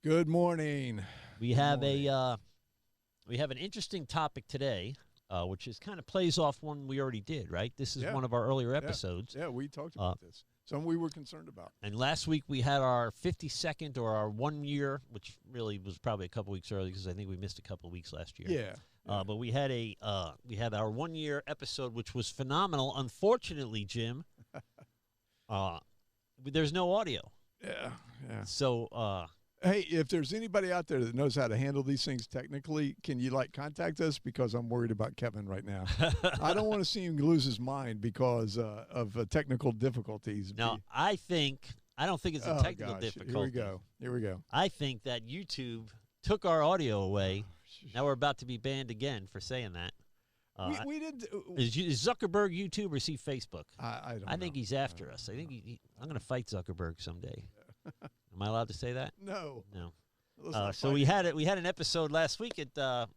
Good morning. We have an interesting topic today, which is kind of plays off one we already did, right? This is one of our earlier episodes. Yeah, we talked about this. Something we were concerned about. And last week we had our 52nd or our 1 year, which really was probably a couple weeks early because I think we missed a couple of weeks last year. Yeah. But we had our 1 year episode, which was phenomenal. Unfortunately, Jim, there's no audio. Yeah. So. Hey, if there's anybody out there that knows how to handle these things technically, can you contact us? Because I'm worried about Kevin right now. I don't want to see him lose his mind because of technical difficulties. No, I don't think it's a technical difficulty. Here we go. I think that YouTube took our audio away. Now we're about to be banned again for saying that. We did. Is Zuckerberg YouTube or is he Facebook? I don't know. I think he's after us. I think I'm going to fight Zuckerberg someday. Am I allowed to say that? No. So we had an episode last week at the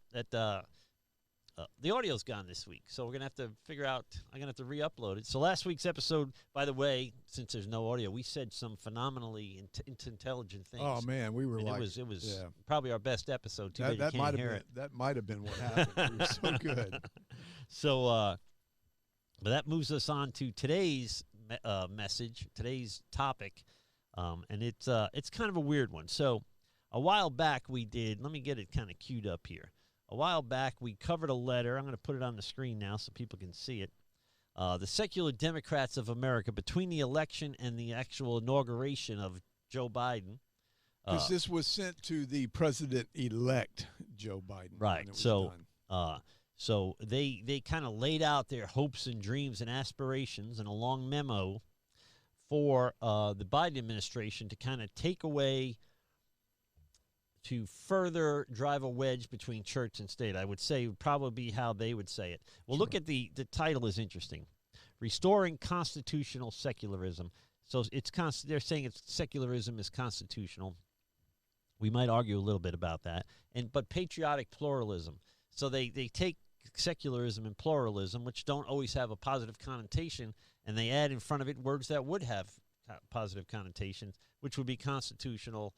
audio's gone this week, so we're gonna have to figure out. I'm gonna have to re-upload it. So last week's episode, by the way, since there's no audio, we said some phenomenally intelligent things. Oh man, we were and it was probably our best episode. Too bad you can't hear it. That might have been what happened. We were so good. So, but that moves us on to today's message, today's topic. And it's kind of a weird one. So a while back let me get it kind of queued up here. A while back we covered a letter. I'm going to put it on the screen now so people can see it. The Secular Democrats of America, between the election and the actual inauguration of Joe Biden. Because this was sent to the president-elect Joe Biden. Right. So they kind of laid out their hopes and dreams and aspirations in a long memo for the Biden administration to kind of take away, to further drive a wedge between church and state. I would say would probably be how they would say it. Well, Look at the title is interesting. Restoring Constitutional Secularism. So they're saying secularism is constitutional. We might argue a little bit about that. But patriotic pluralism. So they take secularism and pluralism, which don't always have a positive connotation, and they add in front of it words that would have positive connotations, which would be constitutional.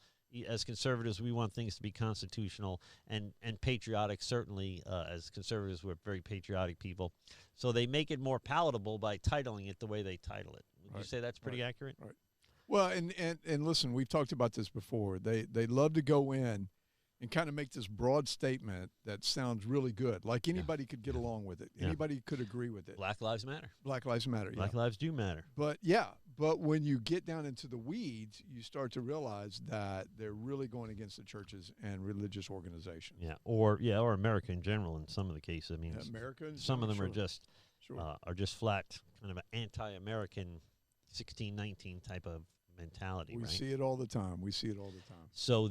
As conservatives, we want things to be constitutional, and patriotic, certainly. As conservatives, we're very patriotic people. So they make it more palatable by titling it the way they title it. Would you say that's pretty accurate? Right. Well, and listen, we've talked about this before. They love to go in and kind of make this broad statement that sounds really good. Like anybody could get along with it. Anybody could agree with it. Black lives matter. Black lives matter, Black lives do matter. But when you get down into the weeds, you start to realize that they're really going against the churches and religious organizations. Or America in general in some of the cases. I mean, some of them are just flat kind of an anti-American 1619 type of mentality. We right? see it all the time. So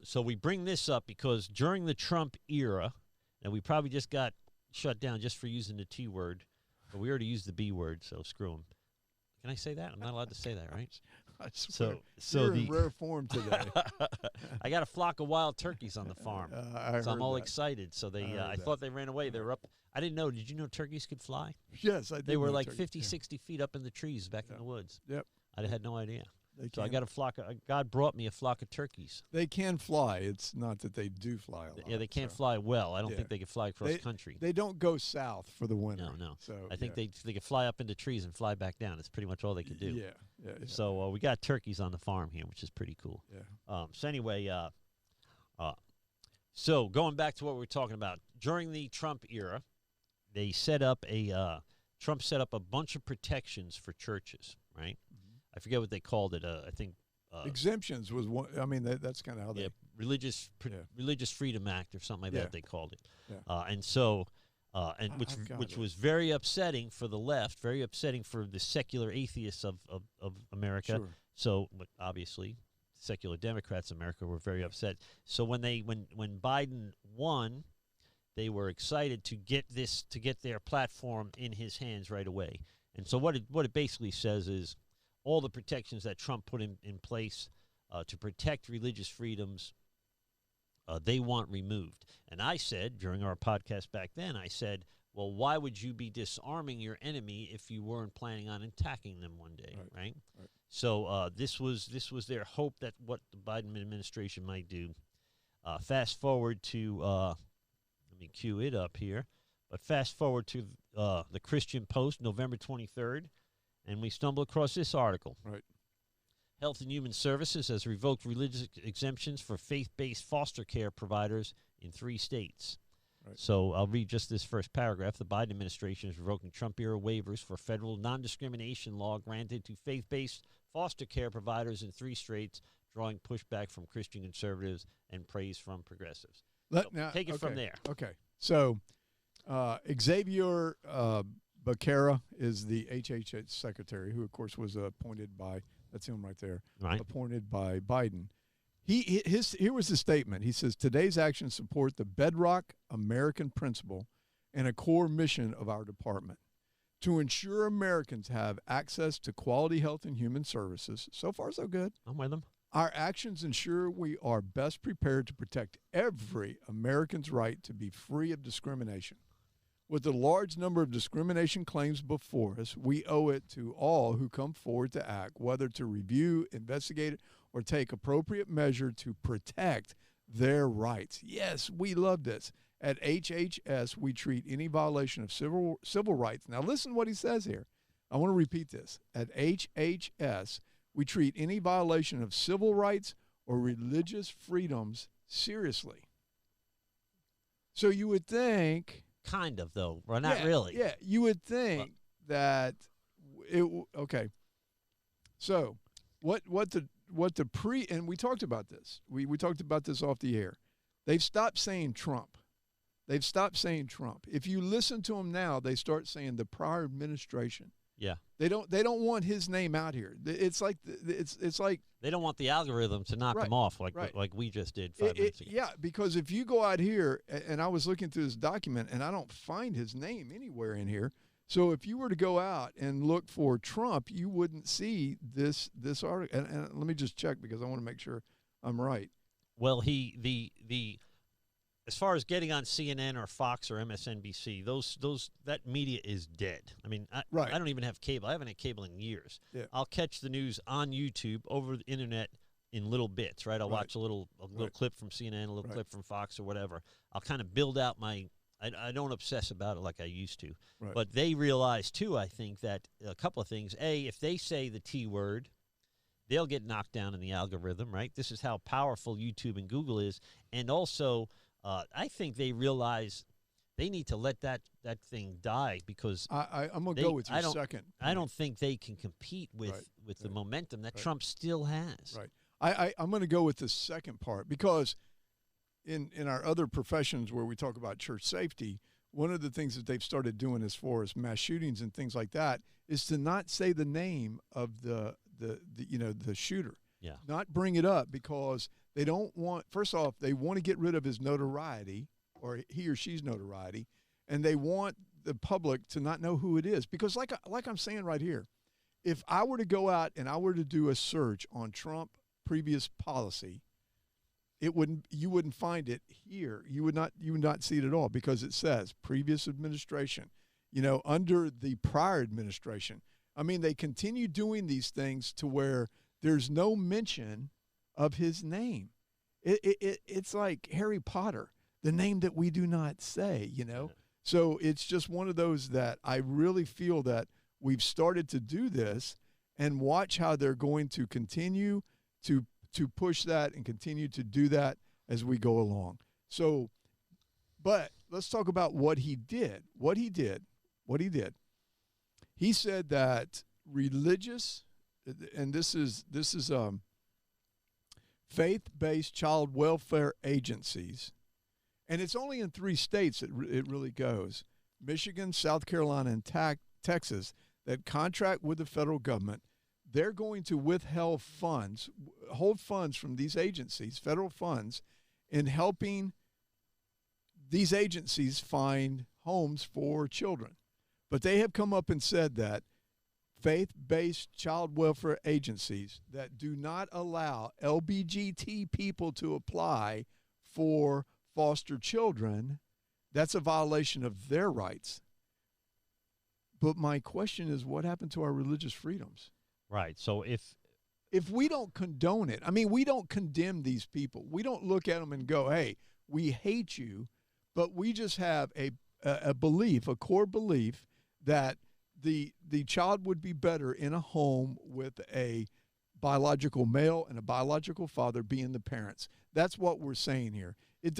so we bring this up because during the Trump era, and we probably just got shut down just for using the T word, but we already used the B word, so screw them. Can I say that? I'm not allowed to say that, right? I swear. So you're in rare form today. I got a flock of wild turkeys on the farm, so I'm all excited. So I thought they ran away. They were up. I didn't know. Did you know turkeys could fly? Yes, I did. They were like 50, 60 feet up in the trees back in the woods. Yep. I had no idea. So I got a flock. God brought me a flock of turkeys. They can fly. It's not that they do fly a lot. Yeah, they can't fly well. I don't think they can fly across country. They don't go south for the winter. No. So I think they can fly up into trees and fly back down. It's pretty much all they can do. Yeah. So we got turkeys on the farm here, which is pretty cool. Yeah. So anyway, so going back to what we were talking about during the Trump era, they set up Trump set up a bunch of protections for churches, right? I forget what they called it. I think exemptions was one. I mean, that's kind of how they Religious Freedom Act or something like that. They called it, Yeah. Which was very upsetting for the left, very upsetting for the secular atheists of America. Sure. So obviously, secular Democrats of America were very upset. So when Biden won, they were excited to get their platform in his hands right away. And so what it basically says is, all the protections that Trump put in place to protect religious freedoms, they want removed. And I said, during our podcast back then, Well, why would you be disarming your enemy if you weren't planning on attacking them one day, right? So this was their hope that what the Biden administration might do. Fast forward to let me cue it up here, but fast forward to the Christian Post, November 23rd, and we stumble across this article. Right. Health and Human Services has revoked religious exemptions for faith-based foster care providers in 3 states. Right. So I'll read just this first paragraph. The Biden administration is revoking Trump-era waivers for federal non-discrimination law granted to faith-based foster care providers in 3 states, drawing pushback from Christian conservatives and praise from progressives. Take it from there. Okay. So Xavier Becerra is the HHS secretary, who, of course, was appointed by, that's him right there, appointed by Biden. Here was the statement. He says, today's actions support the bedrock American principle and a core mission of our department to ensure Americans have access to quality health and human services. So far, so good. I'm with them. Our actions ensure we are best prepared to protect every American's right to be free of discrimination. With the large number of discrimination claims before us, we owe it to all who come forward to act, whether to review, investigate, or take appropriate measure to protect their rights. Yes, we love this. At HHS, we treat any violation of civil rights. Now, listen to what he says here. I want to repeat this. At HHS, we treat any violation of civil rights or religious freedoms seriously. So you would think... Kind of, though. Well, not really. Yeah, you would think that okay. So what the and we talked about this. We talked about this off the air. They've stopped saying Trump. They've stopped saying Trump. If you listen to them now, they start saying the prior administration. Yeah. They don't want his name out here. It's like they don't want the algorithm to knock them off like we just did 5 minutes ago. Yeah, because if you go out here, and I was looking through this document, and I don't find his name anywhere in here. So if you were to go out and look for Trump, you wouldn't see this article. And let me just check because I want to make sure I'm right. Well, the as far as getting on CNN or Fox or MSNBC, that media is dead. I mean, I don't even have cable. I haven't had cable in years. Yeah. I'll catch the news on YouTube over the internet in little bits, right? I'll watch a little clip from CNN, a little clip from Fox or whatever. I'll kind of build out I don't obsess about it like I used to. Right. But they realize, too, I think, that a couple of things. A, if they say the T word, they'll get knocked down in the algorithm, right? This is how powerful YouTube and Google is. And also... I think they realize they need to let that thing die because I'm going to go with your second. I don't think they can compete with the momentum that Trump still has. Right. I'm going to go with the second part because in our other professions where we talk about church safety, one of the things that they've started doing as far as mass shootings and things like that is to not say the name of the shooter. Yeah. Not bring it up because they don't want, first off, they want to get rid of his notoriety or he or she's notoriety, and they want the public to not know who it is. Because like I'm saying right here, if I were to go out and I were to do a search on Trump previous policy, you wouldn't find it here. You would not see it at all because it says previous administration, under the prior administration. I mean, they continue doing these things to where there's no mention of his name. It's like Harry Potter, the name that we do not say, So it's just one of those that I really feel that we've started to do this and watch how they're going to continue to push that and continue to do that as we go along. So, but let's talk about what he did. He said that religious, and this is faith-based child welfare agencies, and it's only in 3 states it really goes, Michigan, South Carolina, and Texas, that contract with the federal government. They're going to hold funds from these agencies, federal funds, in helping these agencies find homes for children. But they have come up and said that faith-based child welfare agencies that do not allow LGBT people to apply for foster children, That's a violation of their rights. But my question is, what happened to our religious freedoms? Right. So if we don't condone it, I mean, we don't condemn these people. We don't look at them and go, hey, we hate you, but we just have a belief, a core belief that the child would be better in a home with a biological male and a biological father being the parents. That's what we're saying here. It's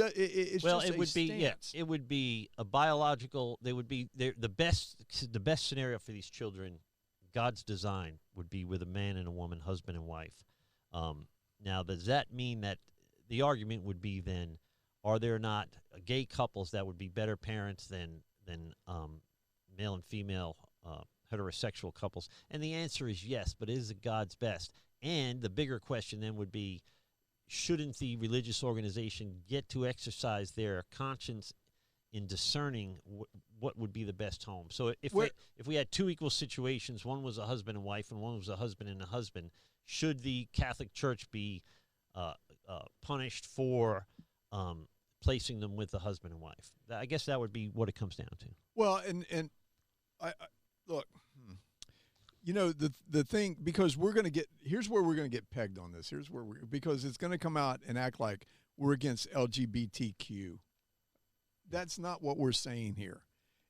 well, just it would be it would be a biological. They would be the best scenario for these children. God's design would be with a man and a woman, husband and wife. Now, does that mean that the argument would be then, are there not gay couples that would be better parents than male and female heterosexual couples? And the answer is yes, but is it God's best? And the bigger question then would be, shouldn't the religious organization get to exercise their conscience in discerning what would be the best home? So if we had two equal situations, one was a husband and wife and one was a husband and a husband, should the Catholic Church be punished for placing them with the husband and wife? I guess that would be what it comes down to. Well, and I look, you know, the thing, because here's where we're going to get pegged on this. Because it's going to come out and act like we're against LGBTQ. That's not what we're saying here.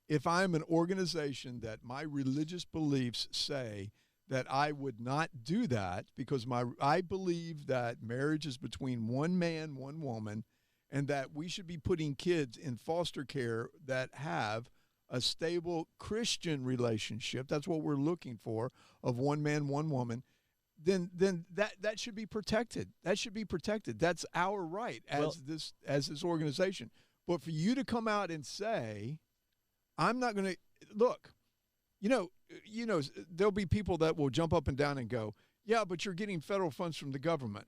If I'm an organization that my religious beliefs say that I would not do that, because I believe that marriage is between one man, one woman, and that we should be putting kids in foster care that have a stable Christian relationship. That's what we're looking for, of one man, one woman. Then that should be protected. That should be protected. That's our right as this organization. But for you to come out and say, I'm not going to look, you know, there'll be people that will jump up and down and go, yeah, but you're getting federal funds from the government.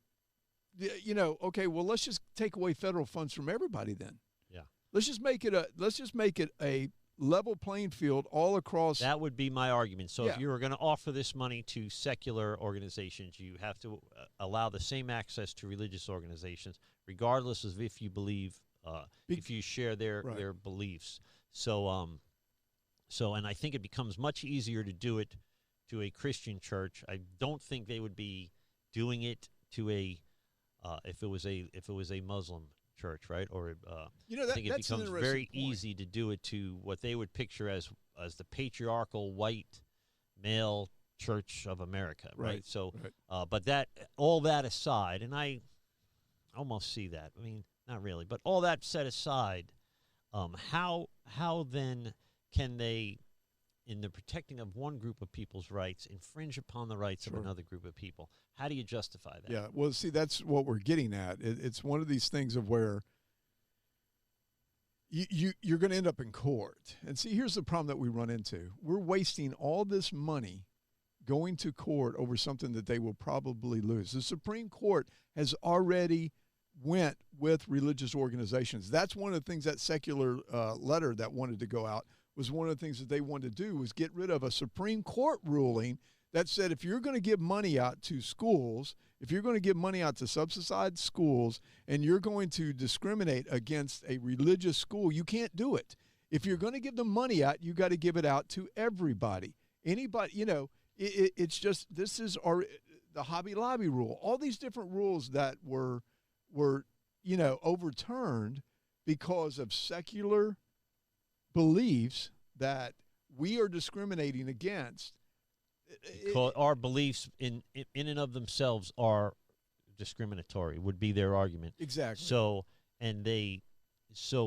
You know, okay, well, let's just take away federal funds from everybody then. Yeah. Let's just make it a level playing field all across. That would be my argument. So if you were going to offer this money to secular organizations, you have to allow the same access to religious organizations, regardless of if you believe, if you share their beliefs. So, and I think it becomes much easier to do it to a Christian church. I don't think they would be doing it to if it was a Muslim church, right? Or I think it becomes very easy to do it to what they would picture as the patriarchal white male Church of America, right? So, but all that aside, and I almost see that. I mean, not really, but all that set aside, how then can they, in the protecting of one group of people's rights, infringe upon the rights of another group of people? How do you justify that? Yeah, well, see, that's what we're getting at. It's one of these things of where you're going to end up in court. And see, here's the problem that we run into. We're wasting all this money going to court over something that they will probably lose. The Supreme Court has already went with religious organizations. That's one of the things that secular letter that wanted to go out was one of the things that they wanted to do was get rid of a Supreme Court ruling that said if you're going to give money out to schools, if you're going to give money out to subsidized schools, and you're going to discriminate against a religious school, you can't do it. If you're going to give them money out, you got to give it out to everybody. Anybody, you know, it's just, this is the Hobby Lobby rule. All these different rules that were overturned because of secular beliefs that we are discriminating against. Our beliefs in and of themselves are discriminatory, would be their argument. Exactly.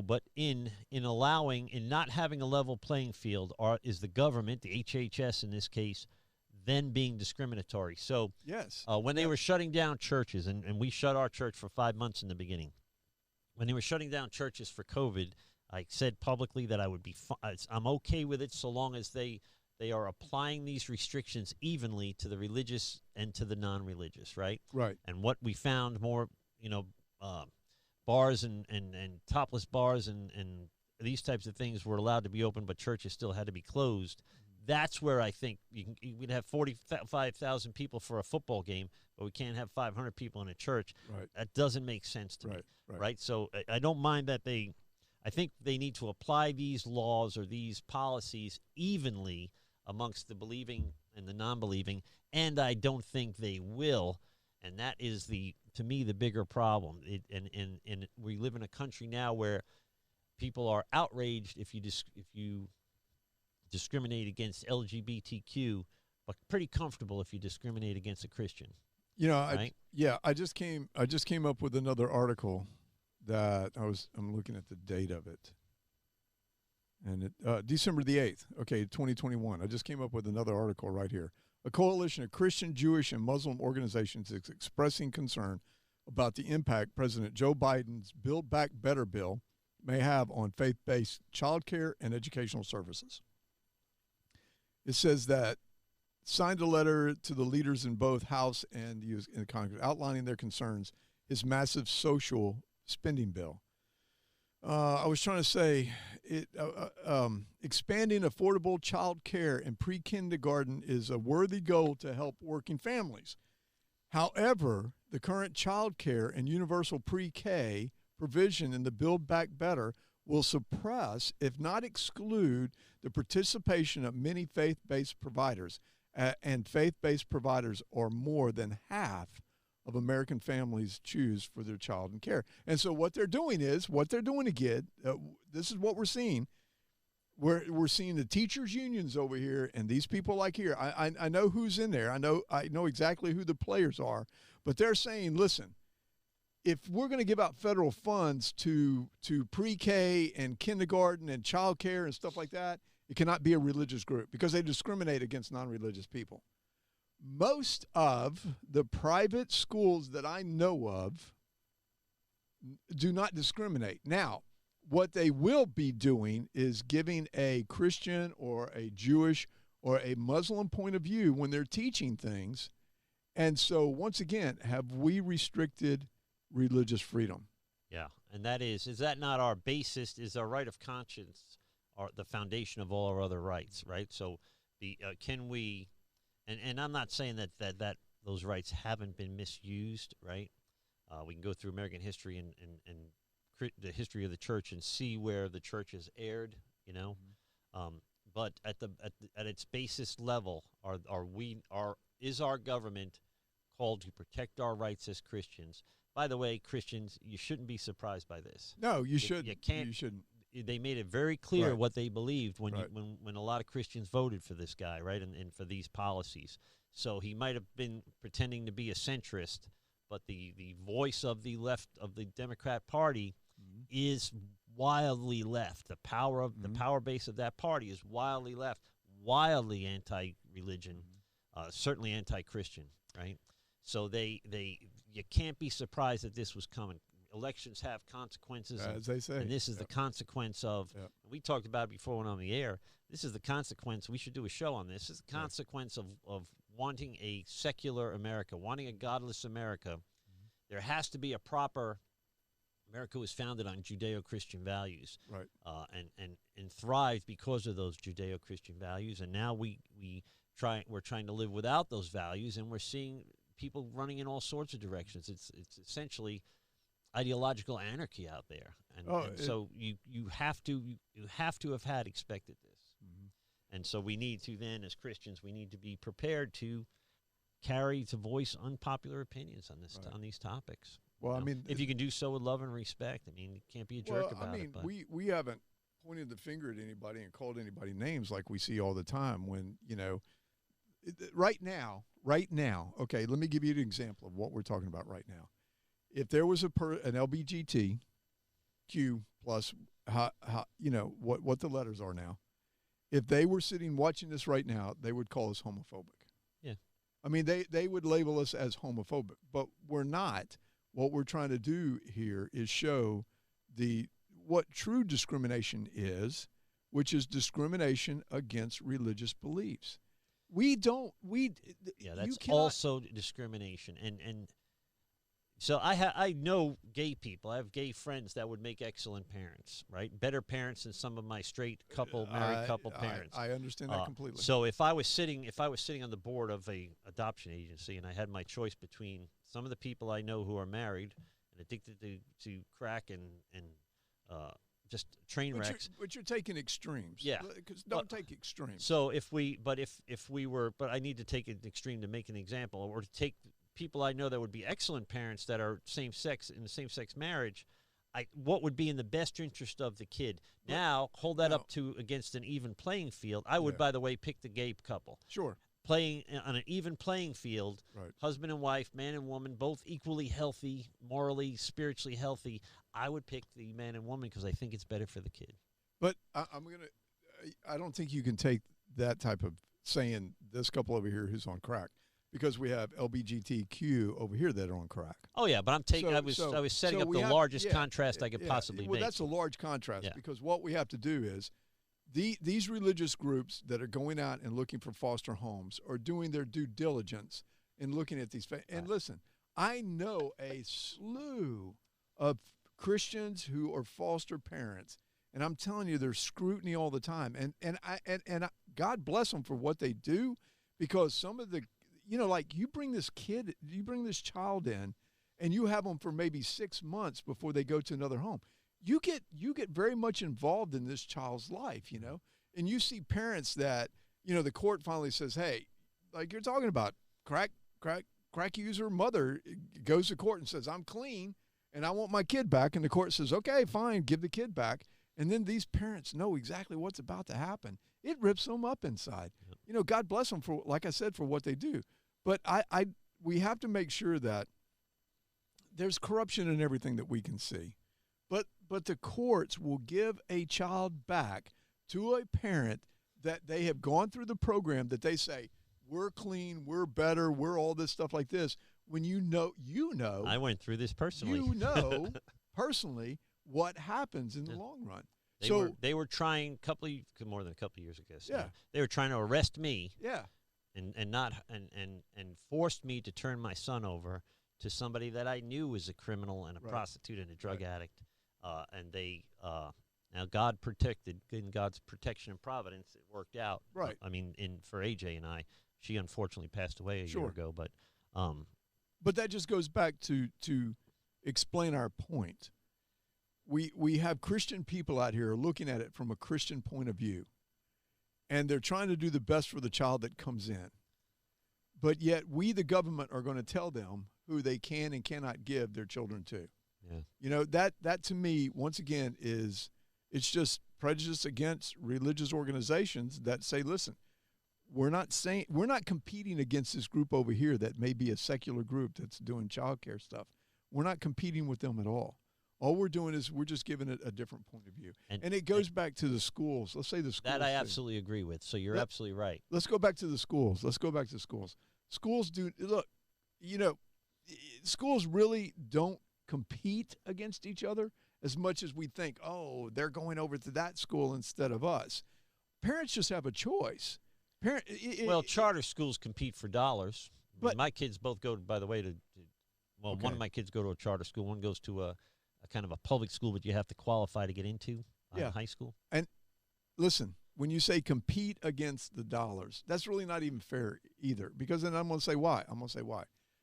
But in not having a level playing field, is the government, the HHS in this case, then being discriminatory? So yes, when they were shutting down churches, and we shut our church for 5 months in the beginning, when they were shutting down churches for COVID, I said publicly that I'm okay with it so long as they are applying these restrictions evenly to the religious and to the non-religious, right? Right. And what we found more, bars and topless bars and these types of things were allowed to be open, but churches still had to be closed. That's where I think we'd have 45,000 people for a football game, but we can't have 500 people in a church. Right. That doesn't make sense to me, Right. right? So I don't mind that I think they need to apply these laws or these policies evenly amongst the believing and the non-believing, and I don't think they will. And that is, to me, the bigger problem. And we live in a country now where people are outraged if you discriminate against LGBTQ, but pretty comfortable if you discriminate against a Christian. You know, right? I just came up with another article that I'm looking at the date of it. And it December the 8th, 2021. I just came up with another article right here. A coalition of Christian, Jewish, and Muslim organizations is expressing concern about the impact President Joe Biden's Build Back Better bill may have on faith-based child care and educational services. It says that signed a letter to the leaders in both House and the Congress outlining their concerns, his massive social spending bill. I was trying to say, expanding affordable child care and pre-kindergarten is a worthy goal to help working families. However, the current child care and universal pre-K provision in the Build Back Better will suppress, if not exclude, the participation of many faith-based providers. And faith-based providers are more than half of American families choose for their child in care. And so what they're doing again, this is what we're seeing. We're seeing the teachers' unions over here and these people like here. I know who's in there. I know exactly who the players are. But they're saying, listen, if we're going to give out federal funds to pre-K and kindergarten and child care and stuff like that, it cannot be a religious group because they discriminate against non-religious people. Most of the private schools that I know of do not discriminate. Now, what they will be doing is giving a Christian or a Jewish or a Muslim point of view when they're teaching things. And so, once again, have we restricted religious freedom? Yeah, and that is that not our basis? Is our right of conscience the foundation of all our other rights, right? So, can we? And I'm not saying that those rights haven't been misused, right? We can go through American history and the history of the church and see where the church has erred, you know. Mm-hmm. But at its basis level, is our government called to protect our rights as Christians? By the way, Christians, you shouldn't be surprised by this. No, you shouldn't. You can't. You shouldn't. They made it very clear right. what they believed when right. when a lot of Christians voted for this guy, right, and for these policies. So he might have been pretending to be a centrist, but the voice of the left of the Democrat Party mm-hmm. is wildly left. The power of mm-hmm. the power base of that party is wildly left, wildly anti-religion, mm-hmm. Certainly anti-Christian, right? So you can't be surprised that this was coming. Elections have consequences, as they say, and this is yep. the consequence of. Yep. We talked about it before we went on the air. This is the consequence. We should do a show on this. This is the consequence of wanting a secular America, wanting a godless America. Mm-hmm. There has to be a proper. America was founded on Judeo-Christian values, right? And thrived because of those Judeo-Christian values. And now we're trying to live without those values, and we're seeing people running in all sorts of directions. It's essentially ideological anarchy out there, and so you have to have had expected this, mm-hmm. and so we need to then, as Christians, we need to be prepared to voice unpopular opinions on this on these topics. Well, I mean, if you can do so with love and respect, I mean, you can't be a jerk about it. But we haven't pointed the finger at anybody and called anybody names like we see all the time. When right now. Okay, let me give you an example of what we're talking about right now. If there was an LGBTQ plus, what the letters are now, if they were sitting watching this right now, they would call us homophobic. Yeah. I mean, they would label us as homophobic, but we're not. What we're trying to do here is show what true discrimination is, which is discrimination against religious beliefs. That's also discrimination. And so I know gay people. I have gay friends that would make excellent parents, right? Better parents than some of my straight married couple parents. I understand that completely. So if I was sitting on the board of a adoption agency and I had my choice between some of the people I know who are married and addicted to crack and just train wrecks. But you're taking extremes. Yeah. Because don't take extremes. So if we were, but I need to take an extreme to make an example, or to take people I know that would be excellent parents that are same sex in the same sex marriage. What would be in the best interest of the kid? Now hold that up to against an even playing field. I would, by the way, pick the gay couple. Sure. Playing on an even playing field, right. Husband and wife, man and woman, both equally healthy, morally, spiritually healthy. I would pick the man and woman because I think it's better for the kid. But I don't think you can take that type of saying this couple over here who's on crack, because we have LGBTQ over here that are on crack. Oh yeah, but I'm taking. I was setting up the largest contrast I could possibly make. Well, that's a large contrast because what we have to do is these religious groups that are going out and looking for foster homes are doing their due diligence in looking at these. And listen, I know a slew of Christians who are foster parents, and I'm telling you, there's scrutiny all the time. And God bless them for what they do, because some of the, like you bring this child in, and you have them for maybe 6 months before they go to another home. You get very much involved in this child's life, and you see parents that, the court finally says, hey, like you're talking about, crack user mother goes to court and says, I'm clean and I want my kid back. And the court says, okay, fine, give the kid back. And then these parents know exactly what's about to happen. It rips them up inside. Yep. God bless them for, like I said, for what they do. But we have to make sure that there's corruption in everything that we can see. But the courts will give a child back to a parent that they have gone through the program, that they say, we're clean, we're better, we're all this stuff like this. When you know. I went through this personally. Personally what happens in the long run. They were trying more than a couple of years ago. So yeah. They were trying to arrest me. Yeah. And forced me to turn my son over to somebody that I knew was a criminal and a prostitute and a drug addict. And they now God protected, in God's protection and providence, it worked out. Right. I mean, for AJ and I, she unfortunately passed away a year ago. But that just goes back to explain our point. We have Christian people out here looking at it from a Christian point of view, and they're trying to do the best for the child that comes in. But yet we, the government, are going to tell them who they can and cannot give their children to. Yeah. That to me, once again, it's just prejudice against religious organizations that say, listen, we're not competing against this group over here that may be a secular group that's doing child care stuff. We're not competing with them at all. All we're doing is we're just giving it a different point of view. And it goes back to the schools. Let's say the schools. That I absolutely agree with. So you're absolutely right. Let's go back to the schools. Schools do, look, schools really don't compete against each other as much as we think, oh, they're going over to that school instead of us. Parents just have a choice. Charter schools compete for dollars. But my kids both go, by the way, one of my kids go to a charter school. One goes to a kind of a public school, but you have to qualify to get into high school. And listen, when you say compete against the dollars, that's really not even fair either, because then I'm going to say why.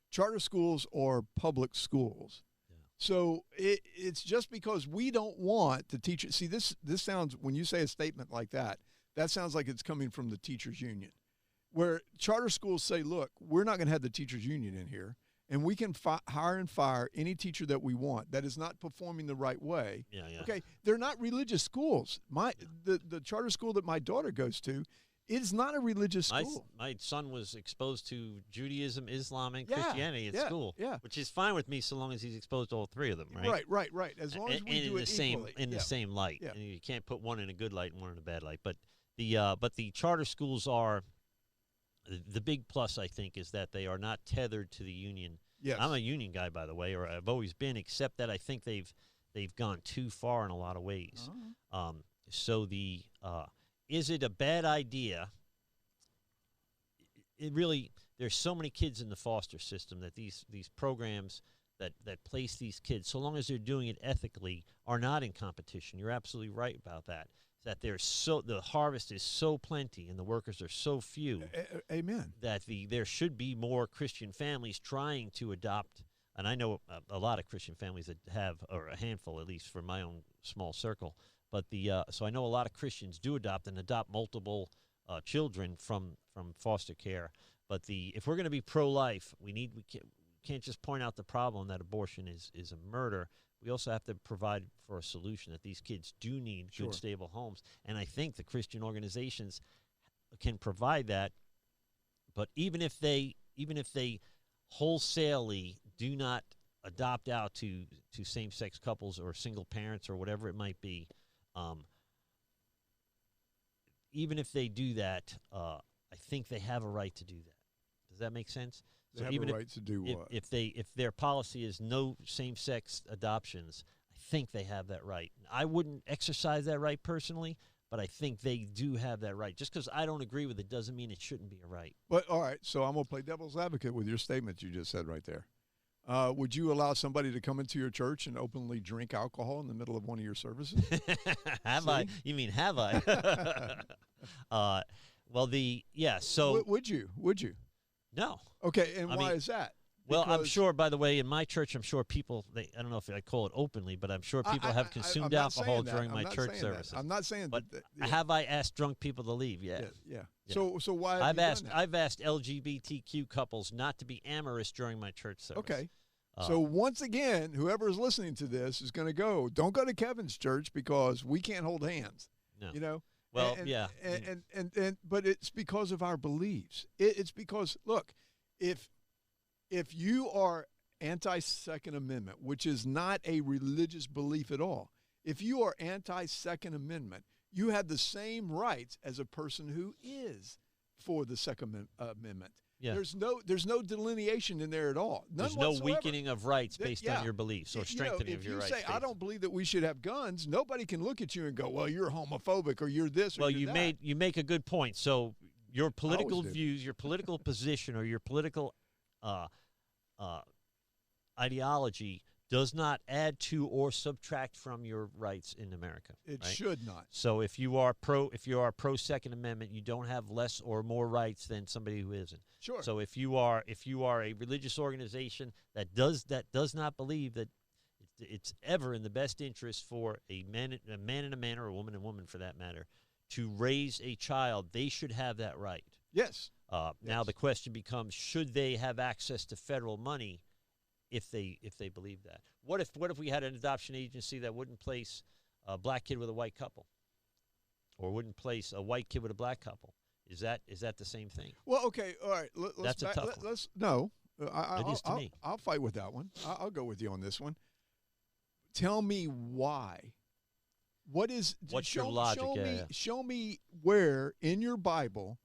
Charter schools are public schools. Yeah. So it's just because we don't want the teacher. See, this sounds, when you say a statement like that sounds like it's coming from the teachers union, where charter schools say, look, we're not going to have the teachers union in here, and we can hire and fire any teacher that we want that is not performing the right way. Yeah. Okay, they're not religious schools. The charter school that my daughter goes to is not a religious school. My son was exposed to Judaism, Islam, and Christianity at school, which is fine with me so long as he's exposed to all three of them, right? Right. As long as we do it equally. The same light. Yeah. And you can't put one in a good light and one in a bad light. But the charter schools are. The big plus, I think, is that they are not tethered to the union. Yes. I'm a union guy, by the way, or I've always been, except that I think they've gone too far in a lot of ways. Uh-huh. Is it a bad idea? There's so many kids in the foster system that these programs that place these kids, so long as they're doing it ethically, are not in competition. You're absolutely right about that. That the harvest is so plenty and the workers are so few. Amen. That there should be more Christian families trying to adopt and I know a lot of Christian families that have, or a handful at least, for my own small circle. But so I know a lot of Christians do adopt multiple children from foster care. But if we're going to be pro-life, we can't just point out the problem that abortion is a murder. We also have to provide for a solution that these kids do need good, stable homes. And I think the Christian organizations can provide that. But even if they wholesalely do not adopt out to same-sex couples or single parents or whatever it might be, even if they do that, I think they have a right to do that. Does that make sense? They have a right to do what? If their policy is no same-sex adoptions, I think they have that right. I wouldn't exercise that right personally, but I think they do have that right. Just because I don't agree with it doesn't mean it shouldn't be a right. But, all right, so I'm going to play devil's advocate with your statement you just said right there. Would you allow somebody to come into your church and openly drink alcohol in the middle of one of your services? Have I? You mean have I? So... Would you? No. Okay, and why is that? Well, I'm sure, by the way, in my church, I'm sure people, I don't know if I call it openly, but I'm sure people have consumed alcohol during my church services. I'm not saying but that. Have I asked drunk people to leave? Yeah. So why I've asked LGBTQ couples not to be amorous during my church service. Okay. So once again, whoever is listening to this is going to go, don't go to Kevin's church because we can't hold hands. No. You know? Well, but it's because of our beliefs. It's because, look, if you are anti-Second Amendment, which is not a religious belief at all, if you are anti-Second Amendment, you have the same rights as a person who is for the Second Amendment. Yeah. There's no delineation in there at all. None There's no whatsoever. weakening of rights based on your beliefs or strengthening of your rights. If you say, I don't believe that we should have guns, nobody can look at you and go, well, you're homophobic or you're this or you're that. You make a good point. So your political views, your political position, or your political ideology does not add to or subtract from your rights in America. It should not. So if you are pro Second Amendment, you don't have less or more rights than somebody who isn't. Sure. So if you are a religious organization that does not believe that it's ever in the best interest for a man and a man, or a woman and woman for that matter, to raise a child, they should have that right. Yes. Now the question becomes: should they have access to federal money? If they believe that, what if we had an adoption agency that wouldn't place a black kid with a white couple, or wouldn't place a white kid with a black couple? Is that the same thing? Well, okay, all right. That's a tough one. No, it is to me. I'll fight with that one. I'll go with you on this one. Tell me why. What's your logic? Show me where in your Bible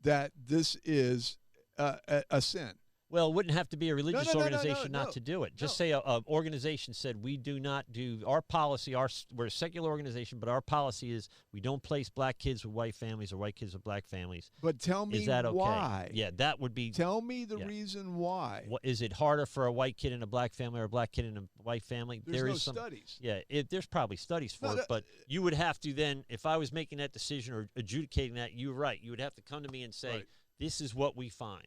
that this is a sin. Well, it wouldn't have to be a religious organization not to do it. Just say an organization said, we do not do, our policy, we're a secular organization, but our policy is we don't place black kids with white families or white kids with black families. But tell me is that okay? Why. Yeah, that would be. Tell me the reason why. Is it harder for a white kid in a black family or a black kid in a white family? There's no studies. Yeah, there's probably studies for it, but you would have to then, if I was making that decision or adjudicating that, you're right. You would have to come to me and say, this is what we find.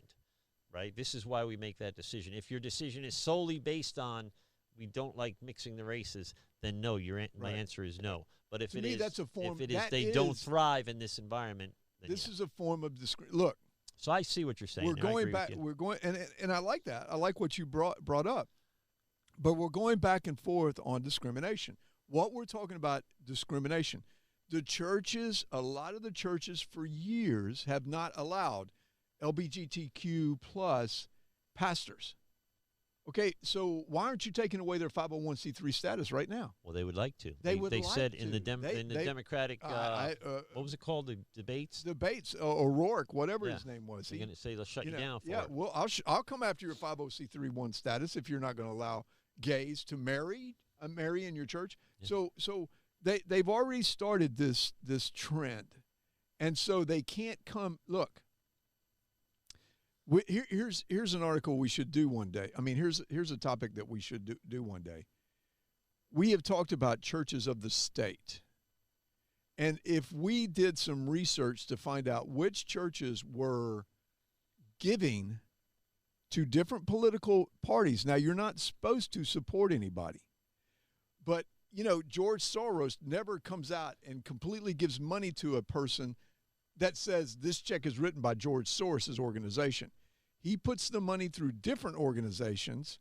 Right? This is why we make that decision. If your decision is solely based on we don't like mixing the races, then no, my answer is no. But if they don't thrive in this environment, then this is a form of discrimination. Look. So I see what you're saying. We're going back. We're going, and I like that. I like what you brought up. But we're going back and forth on discrimination. What we're talking about, discrimination. The churches, a lot of the churches for years have not allowed LGBTQ plus pastors. Okay, so why aren't you taking away their 501c3 status right now? Well, they would like to. They said in the Democratic, what was it called? The debates? Debates, O'Rourke, whatever his name was. They're going to say they'll shut you down for it. Yeah, well, I'll come after your 501c3 status if you're not going to allow gays to marry in your church. Yeah. So they've already started this trend, and so they can't come. Look. Here's an article we should do one day. I mean, here's a topic that we should do one day. We have talked about churches of the state. And if we did some research to find out which churches were giving to different political parties. Now, you're not supposed to support anybody, but, you know, George Soros never comes out and completely gives money to a person that says this check is written by George Soros' organization. He puts the money through different organizations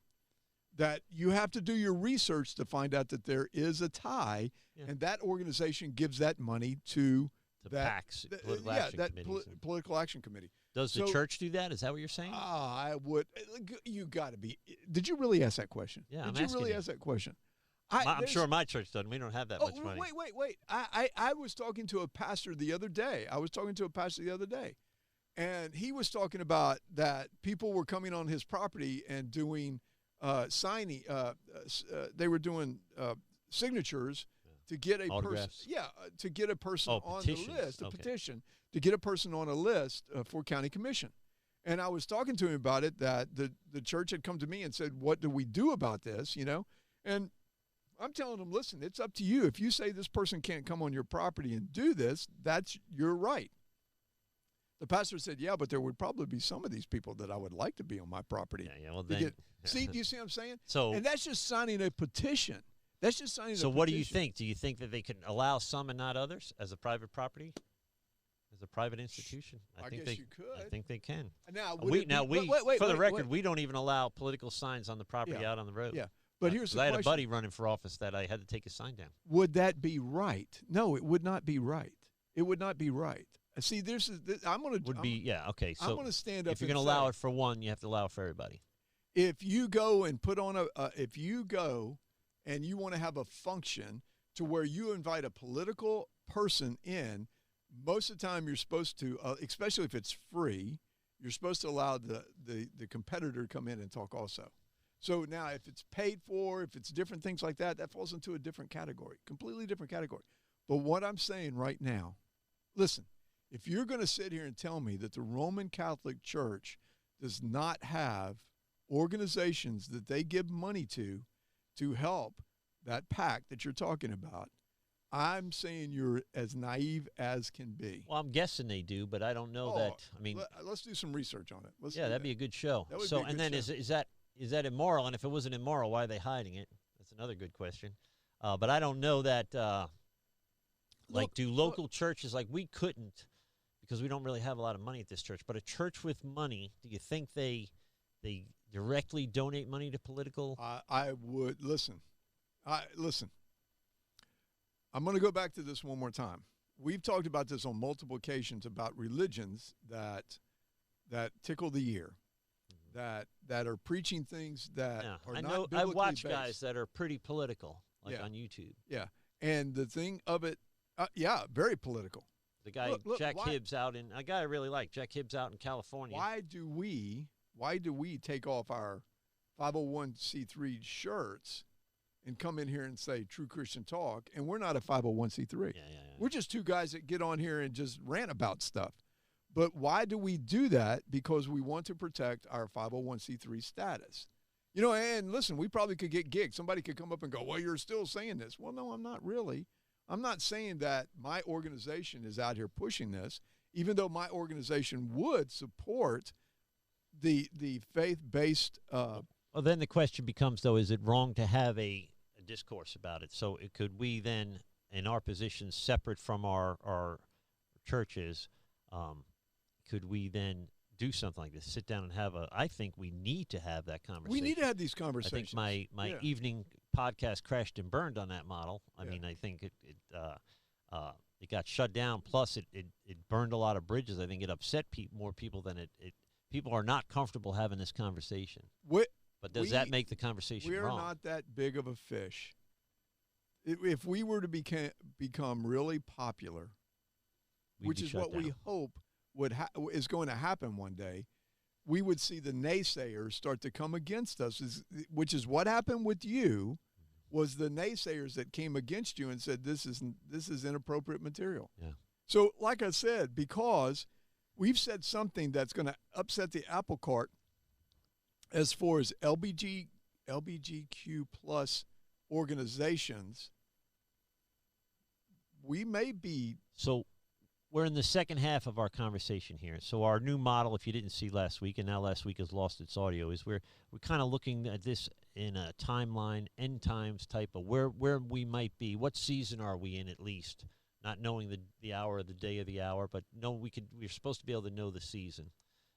that you have to do your research to find out that there is a tie, and that organization gives that money to that PACs, political action committees. Political action committee. Does the church do that? Is that what you're saying? I would. You got to be. Did you really ask that question? Yeah, Did you really ask that question? I'm sure my church doesn't. We don't have that much money. Wait. I was talking to a pastor the other day. And he was talking about that people were coming on his property and doing signing. They were doing signatures to get a person. Yeah, to get a person on the list. A petition to get a person on a list for county commission. And I was talking to him about it. That the church had come to me and said, "What do we do about this?" You know, and I'm telling them, listen, it's up to you. If you say this person can't come on your property and do this, that's your right. The pastor said, yeah, but there would probably be some of these people that I would like to be on my property. Yeah, well, then. See, do you see what I'm saying? And that's just signing a petition. So what do you think? Do you think that they can allow some and not others as a private property? As a private institution? I guess you could. I think they can. Now, for the record, we don't even allow political signs on the property out on the road. Yeah. But here's the question. I had a buddy running for office that I had to take his sign down. Would that be right? No, it would not be right. It would not be right. See, I'm going to okay. So I'm going to stand up. If you're going to allow it for one, you have to allow it for everybody. If you go and put on if you go and you want to have a function to where you invite a political person in, most of the time you're supposed to, especially if it's free, you're supposed to allow the competitor to come in and talk also. So now if it's paid for, if it's different things like that, that falls into a different category, completely different category. But what I'm saying right now, listen, if you're going to sit here and tell me that the Roman Catholic Church does not have organizations that they give money to help that PAC that you're talking about, I'm saying you're as naive as can be. Well, I'm guessing they do, but I don't know that. I mean, let's do some research on it. That'd be a good show. Is that immoral? And if it wasn't immoral, why are they hiding it? That's another good question. But I don't know that. Do local churches, like we couldn't, because we don't really have a lot of money at this church. But a church with money, do you think they directly donate money to political? I would listen. I'm going to go back to this one more time. We've talked about this on multiple occasions about religions that tickle the ear. That are preaching things that are not biblically I watch based. Guys that are pretty political, on YouTube. Yeah, and the thing of it, very political. The guy Jack Hibbs a guy I really like, Jack Hibbs out in California. Why do we take off our 501c3 shirts and come in here and say True Christian Talk, and we're not a 501c3? Yeah. We're just two guys that get on here and just rant about stuff. But why do we do that? Because we want to protect our 501c3 status. You know, and listen, we probably could get gigged. Somebody could come up and go, well, you're still saying this. Well, no, I'm not really. I'm not saying that my organization is out here pushing this, even though my organization would support the faith-based. Well, then the question becomes, though, is it wrong to have a discourse about it? So could we then, in our position separate from our churches, could we then do something like this? Sit down and have I think we need to have that conversation. We need to have these conversations. I think my evening podcast crashed and burned on that model. I mean, I think it got shut down. Plus, it burned a lot of bridges. I think it upset more people than people are not comfortable having this conversation. But does that make the conversation wrong? We're not that big of a fish. If we were to become really popular, which is what we hope is going to happen one day, we would see the naysayers start to come against us, which is what happened with you, was the naysayers that came against you and said, this is inappropriate material. Yeah. So like I said, because we've said something that's going to upset the apple cart as far as LGBTQ plus organizations, we may be we're in the second half of our conversation here. So our new model, if you didn't see last week, and now last week has lost its audio, is we're kind of looking at this in a timeline, end times type of where we might be. What season are we in, at least? Not knowing the hour, the day of the hour, but we're supposed to be able to know the season.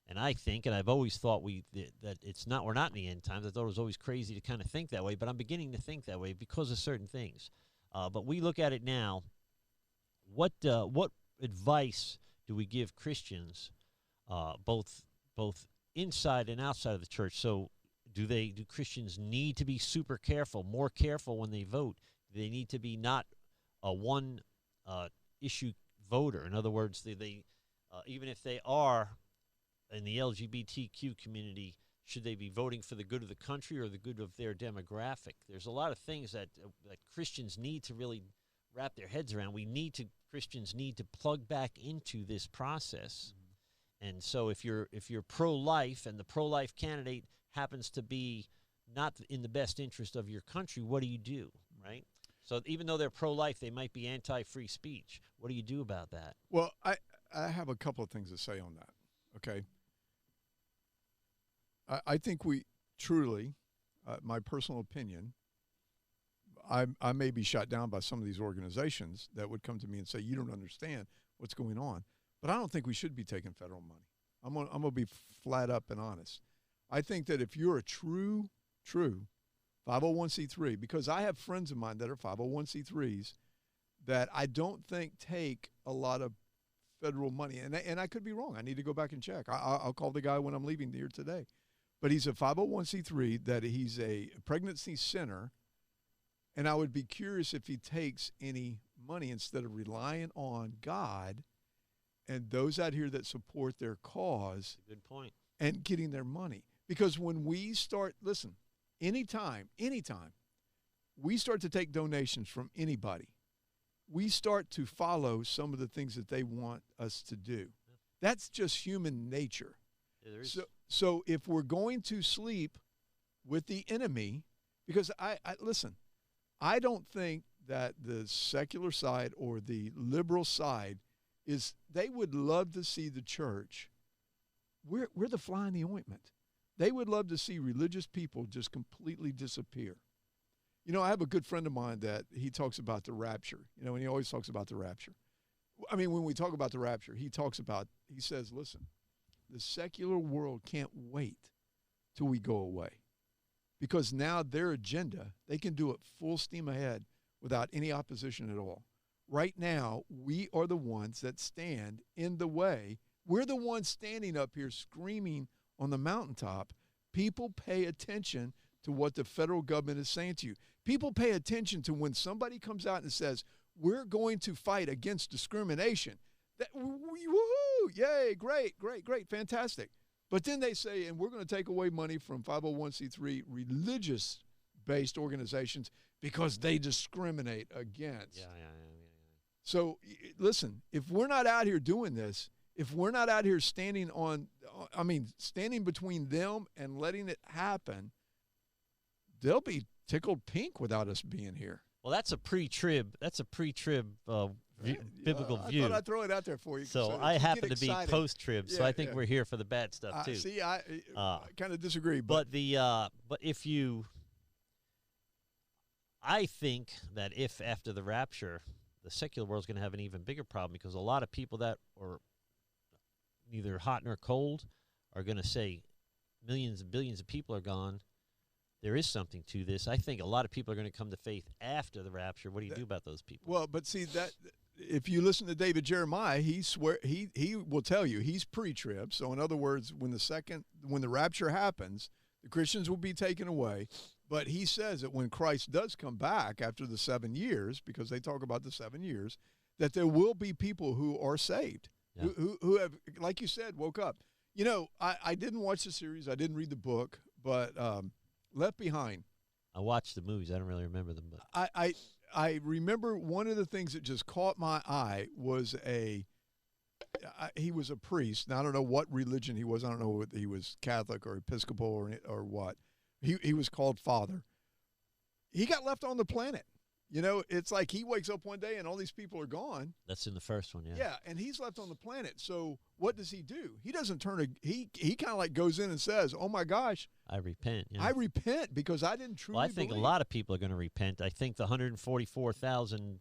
And I think, and I've always thought that we're not in the end times. I thought it was always crazy to kind of think that way, but I'm beginning to think that way because of certain things. But we look at it now. What advice do we give Christians, both inside and outside of the church? So do Christians need to be super careful, more careful when they vote? Do they need to be not a one issue voter? In other words, they even if they are in the LGBTQ community, should they be voting for the good of the country or the good of their demographic? There's a lot of things that Christians need to really wrap their heads around. Christians need to plug back into this process. Mm-hmm. And so if you're pro-life and the pro-life candidate happens to be not in the best interest of your country, what do you do, right? So even though they're pro-life, they might be anti-free speech. What do you do about that? Well, I have a couple of things to say on that, okay? I think we truly, my personal opinion, I may be shot down by some of these organizations that would come to me and say, you don't understand what's going on. But I don't think we should be taking federal money. I'm gonna be flat up and honest. I think that if you're a true 501c3, because I have friends of mine that are 501c3s that I don't think take a lot of federal money. And I could be wrong. I need to go back and check. I'll call the guy when I'm leaving here today. But he's a 501c3, that he's a pregnancy center. And I would be curious if he takes any money instead of relying on God and those out here that support their cause. Good point. And getting their money. Because when we start, listen, anytime we start to take donations from anybody, we start to follow some of the things that they want us to do. Yeah. That's just human nature. Yeah, there is. So if we're going to sleep with the enemy, because listen, I don't think that the secular side or the liberal side they would love to see the church. We're the fly in the ointment. They would love to see religious people just completely disappear. You know, I have a good friend of mine that he talks about the rapture, and he always talks about the rapture. I mean, when we talk about the rapture, he says, listen, the secular world can't wait till we go away. Because now their agenda, they can do it full steam ahead without any opposition at all. Right now, we are the ones that stand in the way. We're the ones standing up here screaming on the mountaintop. People pay attention to what the federal government is saying to you. People pay attention to when somebody comes out and says, we're going to fight against discrimination. Woohoo, yay, great, fantastic. But then they say, and we're going to take away money from 501c3 religious-based organizations because they discriminate against. Yeah. So, listen, if we're not out here doing this, if we're not out here standing between them and letting it happen, they'll be tickled pink without us being here. Well, that's a pre-trib biblical view. I thought I'd throw it out there for you. So I happen to be post-trib, so I think we're here for the bad stuff too. See, I kind of disagree. But I think that if after the rapture, the secular world is going to have an even bigger problem, because a lot of people that are neither hot nor cold are going to say millions and billions of people are gone. There is something to this. I think a lot of people are going to come to faith after the rapture. What do you do about those people? Well, but see, that if you listen to David Jeremiah, he will tell you he's pre-trib. So in other words, when the rapture happens, the Christians will be taken away. But he says that when Christ does come back after the 7 years, because they talk about the 7 years, that there will be people who are saved, who have, like you said, woke up. You know, I didn't watch the series. I didn't read the book, but Left Behind. I watched the movies. I don't really remember them. But I remember one of the things that just caught my eye was he was a priest. Now, I don't know what religion he was. I don't know if he was Catholic or Episcopal or what. He was called Father. He got left on the planet. You know, it's like he wakes up one day and all these people are gone. That's in the first one, yeah. Yeah, and he's left on the planet. So what does he do? He doesn't he kind of like goes in and says, "Oh my gosh, I repent." Yeah. I repent because I didn't truly Well, I think believe." a lot of people are going to repent. I think the 144,000,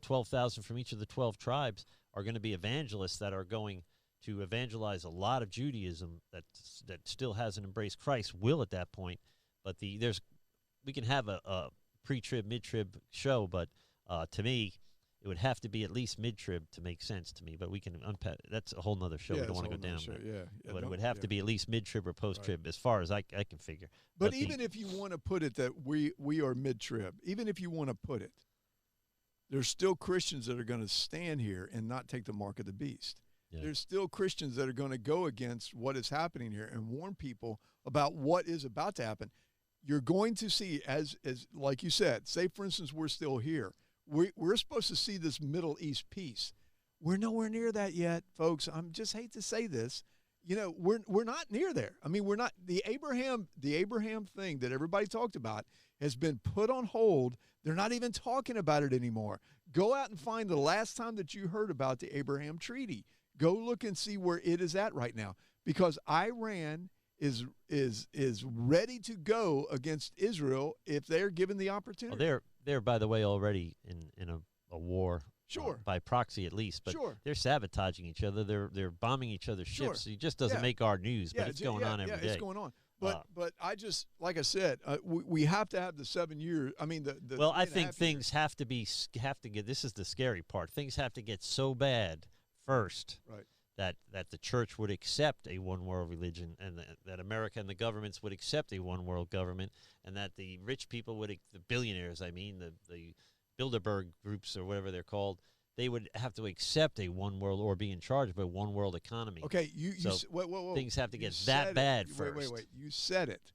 12,000 from each of the 12 tribes are going to be evangelists that are going to evangelize a lot of Judaism that still hasn't embraced Christ. Will at that point, but we can have a pre-trib, mid-trib show, but to me, it would have to be at least mid-trib to make sense to me. But we can unpack. That's a whole nother show. Yeah, We don't want to go down. But it would have to be at least mid-trib or post-trib, as far as I can figure. But even if you want to put it that we are mid-trib, even if you want to put it, there's still Christians that are going to stand here and not take the mark of the beast. Yeah. There's still Christians that are going to go against what is happening here and warn people about what is about to happen. You're going to see, as like you said, say, for instance, we're still here. We're supposed to see this Middle East peace. We're nowhere near that yet, folks. I'm just hate to say this. You know, we're not near there. I mean, we're not. The Abraham thing that everybody talked about has been put on hold. They're not even talking about it anymore. Go out and find the last time that you heard about the Abraham Treaty. Go look and see where it is at right now, because Iran is ready to go against Israel if they're given the opportunity. Well, they're by the way already in a war. Sure. By proxy at least, but sure. They're sabotaging each other. They're bombing each other's ships. Sure. It just doesn't make our news, but it's going on every day. It's going on. But I just, like I said, we have to have the 7 years. I mean, the well, I think things have to get. This is the scary part. Things have to get so bad first, right, that the church would accept a one world religion, and that America and the governments would accept a one world government, and that the rich people would, the billionaires, I mean, the Bilderberg groups or whatever they're called, they would have to accept a one world or be in charge of a one world economy. Okay, wait, things have to get that bad first. Wait. You said it.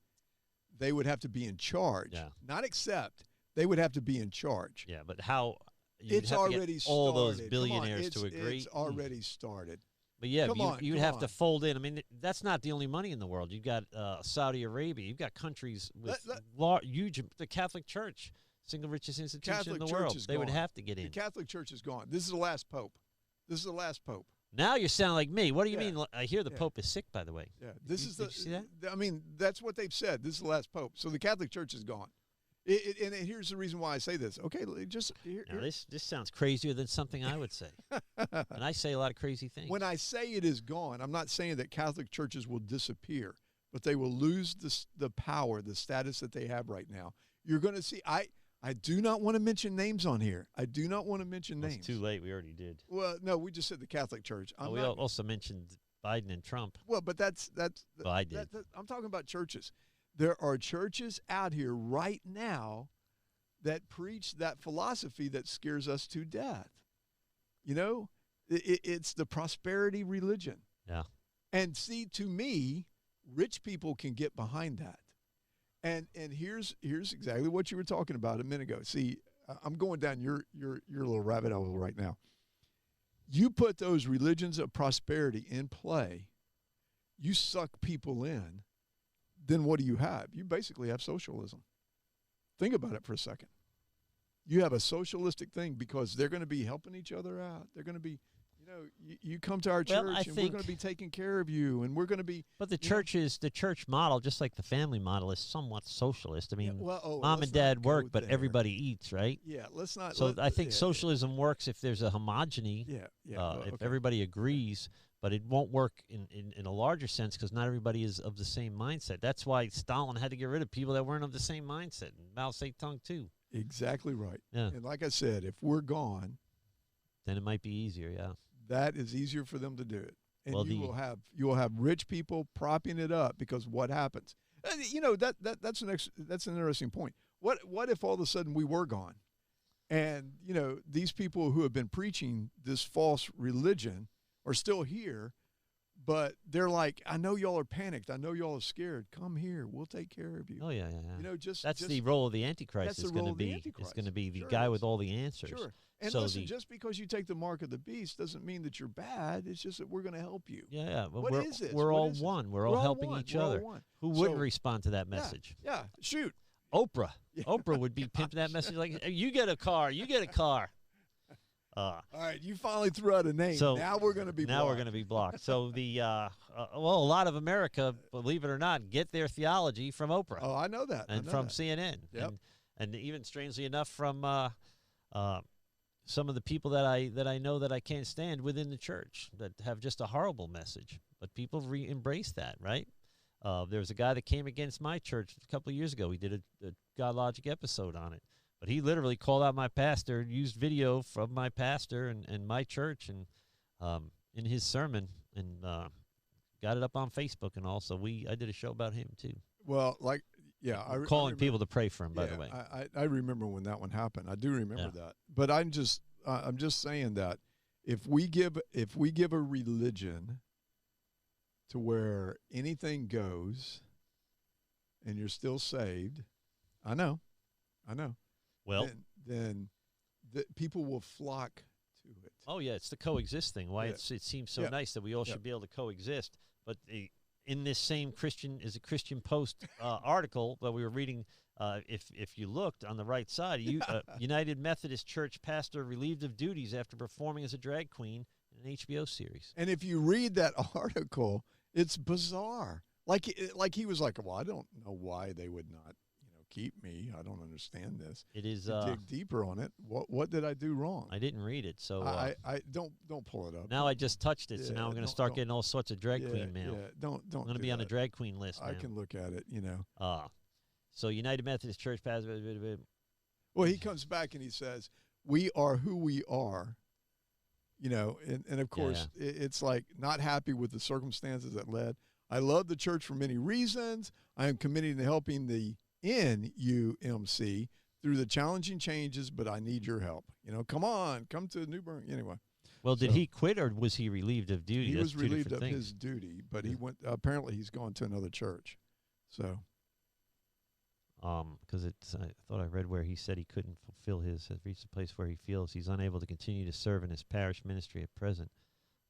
They would have to be in charge. Yeah. Not accept. They would have to be in charge. Yeah, but how? It's already started. All those billionaires to agree. It's already started. But yeah, you'd have to fold in. I mean, that's not the only money in the world. You've got Saudi Arabia. You've got countries with huge. The Catholic Church, single richest institution in the world. They would have to get in. The Catholic Church is gone. This is the last pope. Now you sound like me. What do you mean? I hear the Pope is sick, by the way. Yeah, did you see that? I mean, that's what they've said. This is the last pope. So the Catholic Church is gone. And here's the reason why I say this. Okay, just here. Now, this sounds crazier than something I would say. And I say a lot of crazy things. When I say it is gone, I'm not saying that Catholic churches will disappear, but they will lose the power, the status that they have right now. You're going to see. I do not want to mention names on here. I do not want to mention names. It's too late. We already did. Well, no, we just said the Catholic Church. We also mentioned Biden and Trump. Well, but that's I did. I'm talking about churches. There are churches out here right now that preach that philosophy that scares us to death. You know, it's the prosperity religion. Yeah. And see, to me, rich people can get behind that. And here's exactly what you were talking about a minute ago. See, I'm going down your little rabbit hole right now. You put those religions of prosperity in play, you suck people in, then what do you have? You basically have socialism. Think about it for a second. You have a socialistic thing because they're going to be helping each other out. They're going to be, you come to our church and we're going to be taking care of you, and we're going to be. But the church model, just like the family model, is somewhat socialist. I mean, mom and dad work, but everybody eats, right? Yeah, let's not. So I think socialism works if there's a homogeny. If everybody agrees. But it won't work in a larger sense because not everybody is of the same mindset. That's why Stalin had to get rid of people that weren't of the same mindset. And Mao Zedong, too. Exactly right. Yeah. And like I said, if we're gone, then it might be easier, yeah. That is easier for them to do it. And you will have rich people propping it up because what happens? That's an interesting point. What if all of a sudden we were gone? And, these people who have been preaching this false religion are still here, but they're like, I know y'all are panicked. I know y'all are scared. Come here. We'll take care of you. Oh, yeah. That's just the role of the Antichrist. That's the role of the Antichrist. It's going to be the guy with all the answers. Sure. And listen, just because you take the mark of the beast doesn't mean that you're bad. It's just that we're going to help you. Yeah. Well, what is this? We're all one. We're all helping each other. Who wouldn't respond to that message? Yeah. Shoot. Oprah. Yeah. Oprah would be pimping that message like, hey, you get a car, you get a car. All right, you finally threw out a name. So now we're going to be now blocked. we're going to be blocked. So well, a lot of America, believe it or not, get their theology from Oprah. Oh, I know that. And from CNN. Yep. And even strangely enough from some of the people that I know that I can't stand within the church that have just a horrible message. But people embrace that, right? There was a guy that came against my church a couple of years ago. We did a God Logic episode on it. But he literally called out my pastor, used video from my pastor and my church and in his sermon, and got it up on Facebook and all. So I did a show about him too. Well, calling people to pray for him. By the way, I remember when that one happened. I do remember that. But I'm just saying that if we give a religion to where anything goes, and you're still saved, I know. Well, then people will flock to it. Oh yeah, it's the coexist thing. Why it seems so nice that we all should be able to coexist. But in this same Christian Post article that we were reading, if you looked on the right side, United Methodist Church pastor relieved of duties after performing as a drag queen in an HBO series. And if you read that article, it's bizarre. Like he was like, well, I don't know why they would not keep me. I don't understand this. It is dig deeper on it. What did I do wrong? I didn't read it, so I don't pull it up. Now I just touched it, so now I'm going to start getting all sorts of drag queen mail. Yeah, don't. I'm going to be on a drag queen list. I can look at it. So United Methodist Church pastor. Well, he comes back and he says, "We are who we are." And of course, it's like not happy with the circumstances that led. I love the church for many reasons. I am committed to helping the NUMC through the challenging changes, but I need your help. Come to New Bern. Anyway. Well, did he quit or was he relieved of duty? He was relieved of his duty, but he went. Apparently, he's gone to another church. So. Because I thought I read where he said he couldn't fulfill has reached a place where he feels he's unable to continue to serve in his parish ministry at present.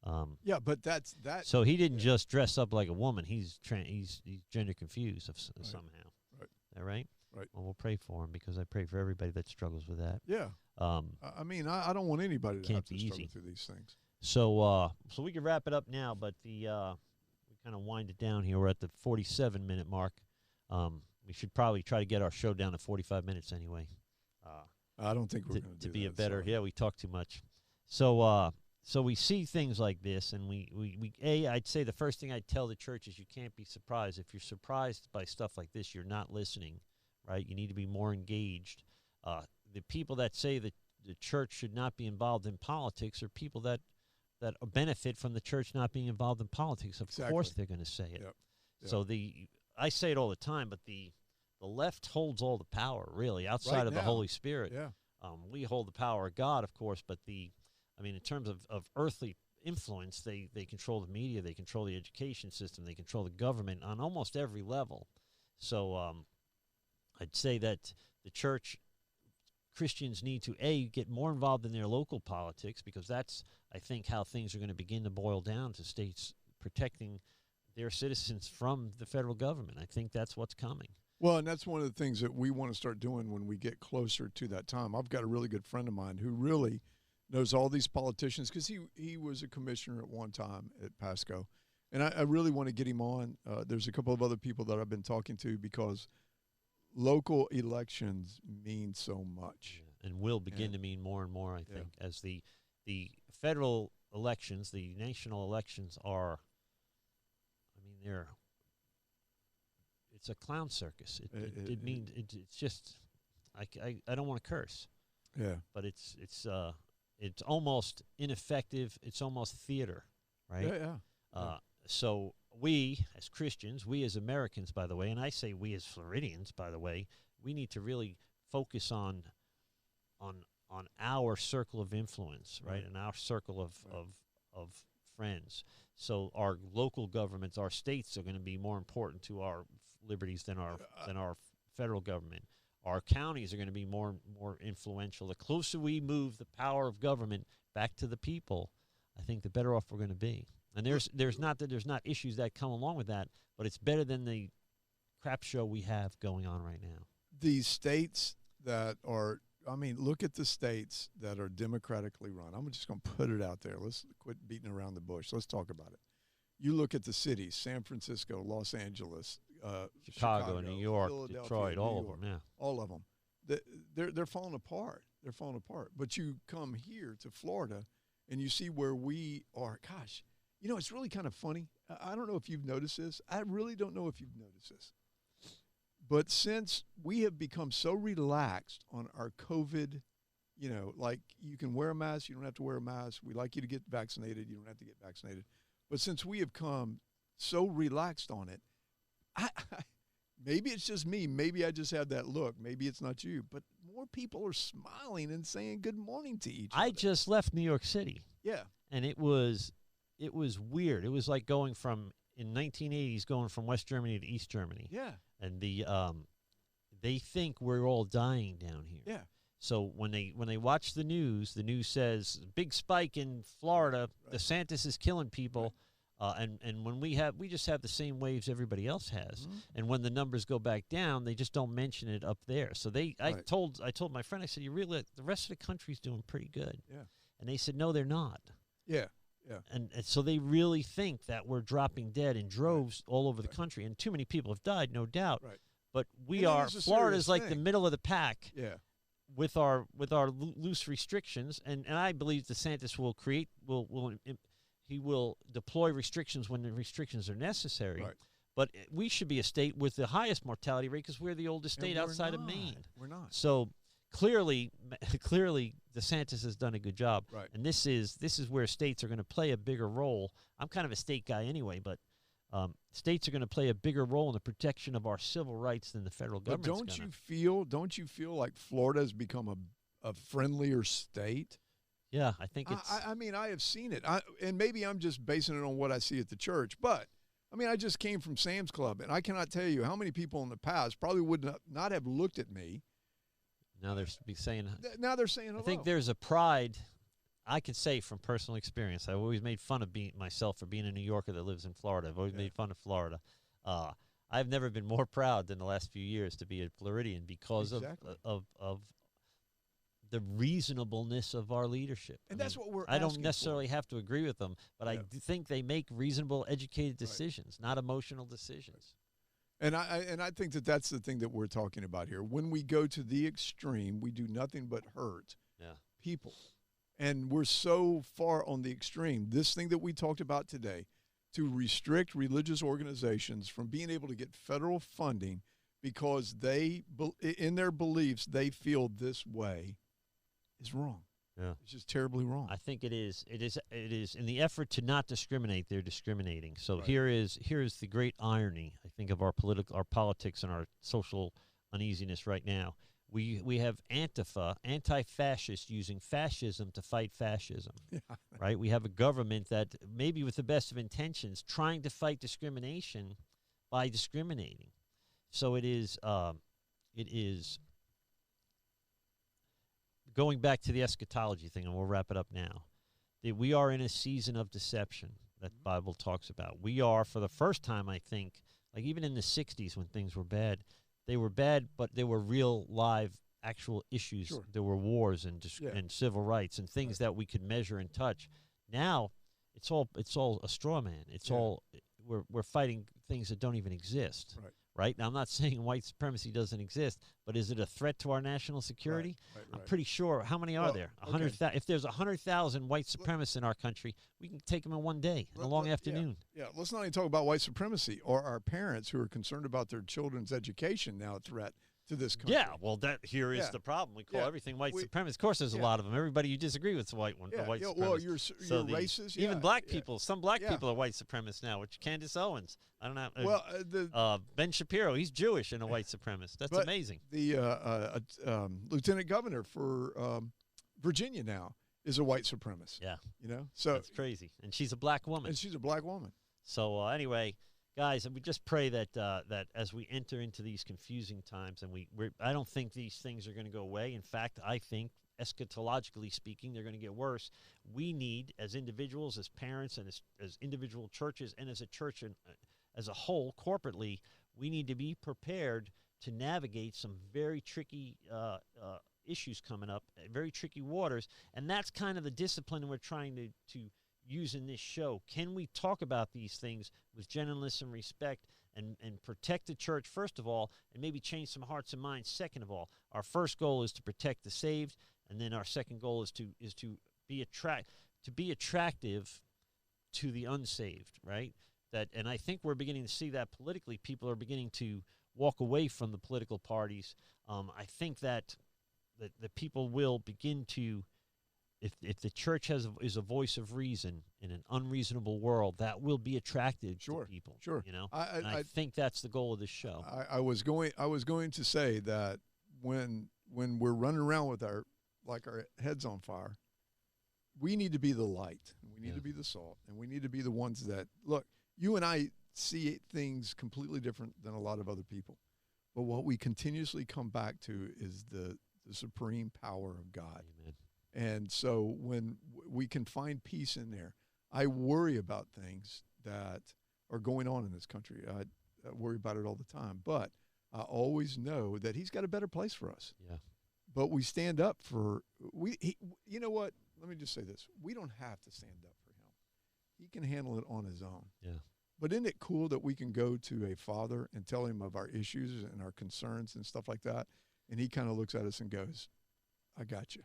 But that's that. So he didn't just dress up like a woman. He's gender confused somehow. Right. Is that right? Right. Well, we'll pray for him because I pray for everybody that struggles with that. Yeah. I mean, I don't want anybody to have to struggle through these things. So we can wrap it up now, but we kind of wind it down here. We're at the 47-minute mark. We should probably try to get our show down to 45 minutes anyway. I don't think we're going to be a better. Yeah, we talk too much. So we see things like this, and I'd say the first thing I'd tell the church is you can't be surprised. If you're surprised by stuff like this, you're not listening, right? You need to be more engaged. The people that say that the church should not be involved in politics are people that benefit from the church not being involved in politics. Of course they're going to say it. Yep. So I say it all the time, but the left holds all the power, really, outside of the Holy Spirit. Yeah. We hold the power of God, of course, but in terms of earthly influence, they control the media, they control the education system, they control the government on almost every level. So I'd say that the church, Christians need to, get more involved in their local politics, because that's, I think, how things are going to begin to boil down to states protecting their citizens from the federal government. I think that's what's coming. Well, and that's one of the things that we want to start doing when we get closer to that time. I've got a really good friend of mine who really knows all these politicians, because he was a commissioner at one time at Pasco. And I really want to get him on. There's a couple of other people that I've been talking to, because local elections mean so much. And will begin to mean more and more, I think, as the federal elections, the national elections are, it's a clown circus. It means it's just, I don't want to curse. Yeah. But it's almost ineffective. It's almost theater, right? Yeah. So we as Christians, we as Americans, by the way, and I say we as Floridians, by the way, we need to really focus on our circle of influence, right? And our circle of friends. So our local governments, our states, are going to be more important to our liberties than our federal government. Our counties are going to be more influential. The closer we move the power of government back to the people, I think the better off we're going to be. And there's not issues that come along with that, but it's better than the crap show we have going on right now. the states that are, I mean, look at the states that are democratically run. I'm just going to put it out there. Let's quit beating around the bush. Let's talk about it. You look at the cities, San Francisco, Los Angeles, Chicago, New York, Detroit, all of them, yeah. All of them. They're falling apart. They're falling apart. But you come here to Florida and you see where we are. Gosh, you know, it's really kind of funny. I don't know if you've noticed this. I really don't know if you've noticed this. But since we have become so relaxed on our COVID, you know, like you can wear a mask, you don't have to wear a mask. We like you to get vaccinated. You don't have to get vaccinated. But since we have come so relaxed on it, maybe it's just me. Maybe I just have that look. Maybe it's not you. But more people are smiling and saying good morning to each other. I just left New York City. Yeah. And it was weird. It was like going from, in 1980s, going from West Germany to East Germany. Yeah. And they think we're all dying down here. Yeah. So when they watch the news says big spike in Florida, Right. DeSantis is killing people, and when we just have the same waves everybody else has, Mm-hmm. and when the numbers go back down, they just don't mention it up there. So I Right. told my friend, I said, you really, the rest of the country's doing pretty good, Yeah. and they said no, they're not. Yeah. Yeah. And so they really think that we're dropping dead in droves all over the country, and too many people have died, no doubt. Right. But And it is a Florida's serious like the thing. middle of the pack. Yeah. With our loose restrictions, and I believe DeSantis will deploy restrictions when the restrictions are necessary. Right. But we should be a state with the highest mortality rate because we're the oldest state And we're outside of not. Maine. We're not. So clearly DeSantis has done a good job. Right. And this is where states are going to play a bigger role. I'm kind of a state guy anyway, but states are going to play a bigger role in the protection of our civil rights than the federal But government. don't you feel like Florida has become a friendlier state? Yeah, I think it's. I mean, I have seen it, and maybe I'm just basing it on what I see at the church. But I mean, I just came from Sam's Club, and I cannot tell you how many people in the past probably would not have looked at me. Now they're saying. Now they're saying hello. I think there's a pride. I can say from personal experience, I've always made fun of myself for being a New Yorker that lives in Florida. I've always made fun of Florida. I've never been more proud than the last few years to be a Floridian because of the reasonableness of our leadership. And that's what we're I don't asking necessarily for. have to agree with them, but I do think they make reasonable, educated decisions, not emotional decisions. And I think that's the thing that we're talking about here. When we go to the extreme, we do nothing but hurt people. And we're so far on the extreme. This thing that we talked about today, to restrict religious organizations from being able to get federal funding because in their beliefs, they feel this way, is wrong. Yeah. It's just terribly wrong. I think it is. It is in the effort to not discriminate, they're discriminating. So Right. here is the great irony, I think, of our politics and our social uneasiness right now. We have Antifa, anti-fascists, using fascism to fight fascism. Yeah. Right? We have a government that, maybe with the best of intentions, trying to fight discrimination by discriminating. So it is going back to the eschatology thing, and we'll wrap it up now. That we are in a season of deception that the Bible talks about. We are, for the first time, I think, like even in the 60s when things were bad, they were bad, but they were real, live, actual issues. Sure. There were wars and civil rights and things that we could measure and touch. Now, it's all a straw man. It's all we're fighting things that don't even exist. Right? Now, I'm not saying white supremacy doesn't exist, but is it a threat to our national security? Right. I'm pretty sure. How many are there? 100,000. If there's 100,000 white supremacists in our country, we can take them in one day, in a long afternoon. Yeah, let's not even talk about white supremacy or our parents who are concerned about their children's education now a threat to this country. Yeah, well, here is the problem. We call everything white supremacist. Of course, there's a lot of them. Everybody you disagree with is a white one. Yeah, white well, supremacist. you're racist. Even black people. Some black people are white supremacists now, which Candace Owens. I don't know. Well, Ben Shapiro, he's Jewish and a white supremacist. That's amazing. The lieutenant governor for Virginia now is a white supremacist. Yeah. So that's crazy. And she's a black woman. And she's a black woman. So anyway, guys, we just pray that that as we enter into these confusing times, and I don't think these things are going to go away. In fact, I think, eschatologically speaking, they're going to get worse. We need, as individuals, as parents, and as individual churches, and as a church and as a whole, corporately, we need to be prepared to navigate some very tricky issues coming up, very tricky waters, and that's kind of the discipline we're trying to use in this show. Can we talk about these things with gentleness and respect and protect the church, first of all, and maybe change some hearts and minds, second of all? Our first goal is to protect the saved, and then our second goal is to be attractive to the unsaved, right? And I think we're beginning to see that politically. People are beginning to walk away from the political parties. I think that the people will begin to, if the church is a voice of reason in an unreasonable world, that will be attractive to people. Sure. You know, I think that's the goal of this show. I was going to say that when we're running around with our heads on fire, we need to be the light, and we need to be the salt, and we need to be the ones that look. You and I see things completely different than a lot of other people, but what we continuously come back to is the supreme power of God. Amen. And so when we can find peace in there, I worry about things that are going on in this country. I worry about it all the time, but I always know that He's got a better place for us. Yeah. But we stand up for you know what? Let me just say this: we don't have to stand up for Him. He can handle it on His own. Yeah. But isn't it cool that we can go to a father and tell him of our issues and our concerns and stuff like that, and He kind of looks at us and goes, "I got you.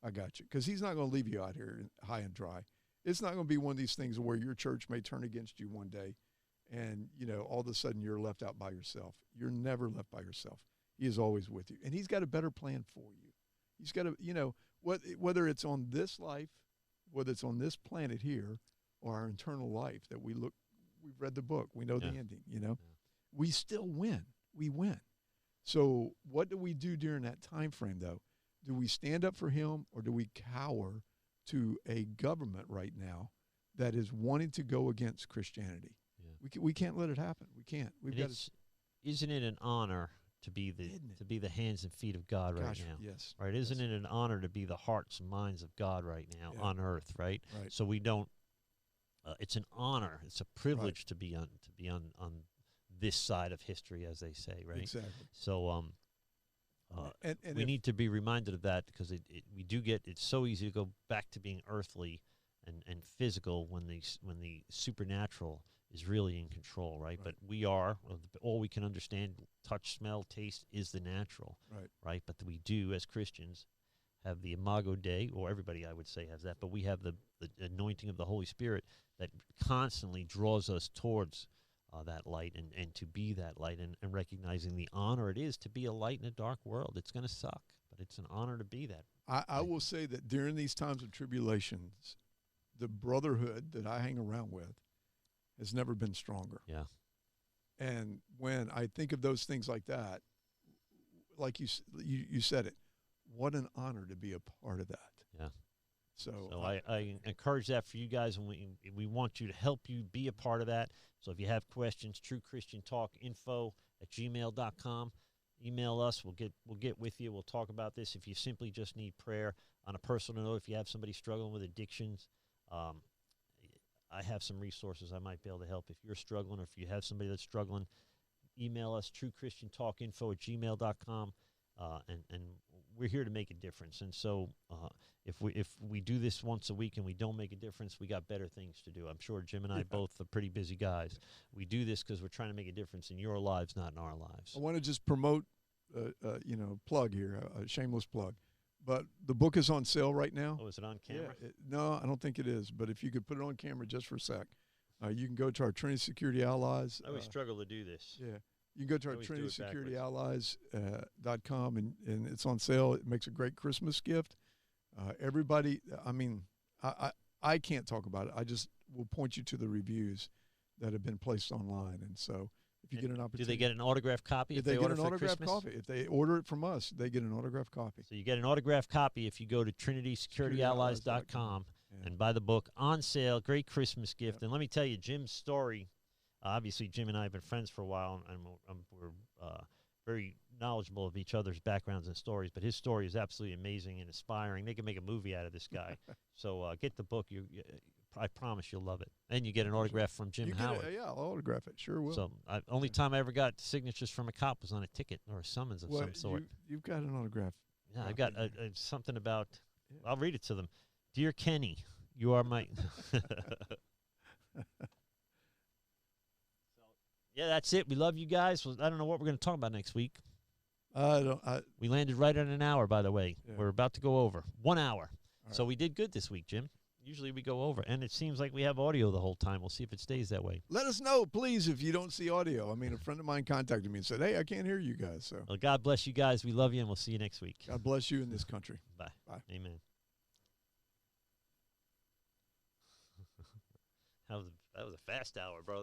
I got you," because He's not going to leave you out here high and dry. It's not going to be one of these things where your church may turn against you one day and, all of a sudden you're left out by yourself. You're never left by yourself. He is always with you. And He's got a better plan for you. He's got a, whether it's on this life, whether it's on this planet here, or our eternal life that we've read the book, we know the ending, we still win. We win. So what do we do during that time frame, though? Do we stand up for Him, or do we cower to a government right now that is wanting to go against Christianity? Yeah. We can't let it happen. We can't. Isn't it an honor to be the hands and feet of God right now? Yes. Right? Isn't it an honor to be the hearts and minds of God right now on earth? Right. Right. So we don't. It's an honor. It's a privilege to be on this side of history, as they say. Right. Exactly. So and we need to be reminded of that, because it's so easy to go back to being earthly and physical when the supernatural is really in control, right? But we are, all we can understand, touch, smell, taste is the natural, right? But we do, as Christians, have the Imago Dei, or everybody, I would say, has that, but we have the anointing of the Holy Spirit that constantly draws us towards that light and to be that light, and recognizing the honor it is to be a light in a dark world. It's going to suck, but it's an honor to be that. I will say that during these times of tribulations, the brotherhood that I hang around with has never been stronger. Yeah. And when I think of those things like that, like you said it, what an honor to be a part of that. Yeah. So I encourage that for you guys, and we want you to help you be a part of that. So if you have questions, truechristiantalkinfo@gmail.com. Email us. We'll get with you. We'll talk about this. If you simply just need prayer on a personal note, if you have somebody struggling with addictions, I have some resources I might be able to help. If you're struggling, or if you have somebody that's struggling, email us, truechristiantalkinfo@gmail.com, and we're here to make a difference. And so if we do this once a week and we don't make a difference, we got better things to do. I'm sure Jim and I both are pretty busy guys. We do this because we're trying to make a difference in your lives, not in our lives. I want to just promote, plug here, a shameless plug. But the book is on sale right now. Oh, is it on camera? Yeah, no, I don't think it is. But if you could put it on camera just for a sec, you can go to our Trinity Security Allies. I always struggle to do this. Yeah. You can go to our TrinitySecurityAllies.com, and it's on sale. It makes a great Christmas gift. Everybody, I can't talk about it. I just will point you to the reviews that have been placed online. And so if you get an opportunity. Do they get an autographed copy if they get an autographed copy? If they order it from us, they get an autographed copy. So you get an autographed copy if you go to TrinitySecurityAllies.com and buy the book on sale. Great Christmas gift. And let me tell you, Jim's story, obviously Jim and I have been friends for a while, and we're very knowledgeable of each other's backgrounds and stories, but his story is absolutely amazing and inspiring. They can make a movie out of this guy. So get the book. I promise you'll love it. And you get an autograph from Jim You Howard. yeah, I'll autograph it. Sure will. So only time I ever got signatures from a cop was on a ticket or a summons of some sort. You've got an autograph. Yeah, I've got something about. Yeah. I'll read it to them. Dear Kenny, you are my. Yeah, that's it. We love you guys. I don't know what we're going to talk about next week. We landed right at an hour, by the way. Yeah. We're about to go over 1 hour. So we did good this week, Jim. Usually we go over, and it seems like we have audio the whole time. We'll see if it stays that way. Let us know, please, if you don't see audio. I mean, a friend of mine contacted me and said, hey, I can't hear you guys. So, well, God bless you guys. We love you, and we'll see you next week. God bless you in this country. Bye. Bye. Amen. That was a fast hour, bro.